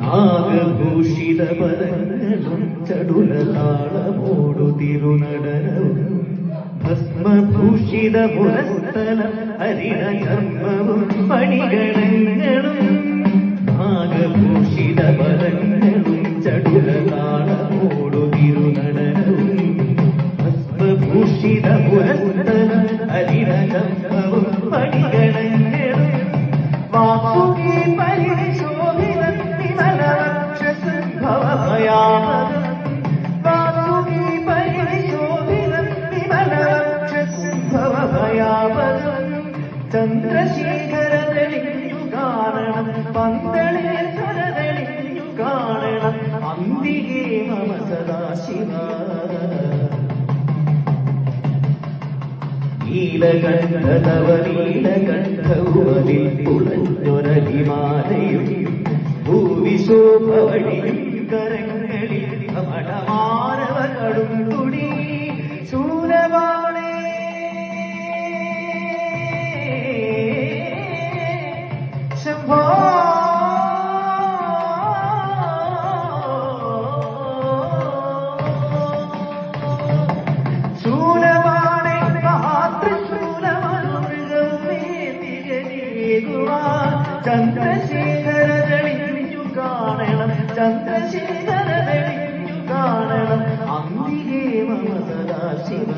നാഗഭൂഷിതപദങ്ങളും ചടുലതാളമോടു തിരുനടനവും ഭസ്മഭൂഷിത പുരസ്ഥലം ഹരിതകർമ്മവും മണിഗണങ്ങളും നാഗഭൂഷിതപദങ്ങളും ചടുലതാളമോടു തിരുനടനവും ഭസ്മഭൂഷിത പുരസ്ഥലം ഹരിതകർമ്മവും മണിഗണങ്ങളും വാസുകി പരിശോഭിത വിമലവക്ഷസംഭവഭയാമകം വാസുകി പരിശോഭിത വിമലവക്ഷസംഭവഭയാമകം ചന്ദ്രശേഖര തെളിഞ്ഞു കാണണം പന്തളേ സ്വരതെളിഞ്ഞു കാണണം അന്തികേ മമ സദാശിവ നീലകണ്ഠതവ നീലകണ്ഠവുമതിൽ തുളഞ്ഞൊരതിമാലയും ഭൂവിശോഭവടിയും കരങ്ങളിൽ ഭ്രമണമാനവ കടും തുടി ശൂരവാണേ ശംഭോ ചന്ദ്രശേഖര തെളിഞ്ഞു കാണണം ചന്ദ്രശേഖര തെളിഞ്ഞു കാണണം അന്തികേ മമ സദാശിവ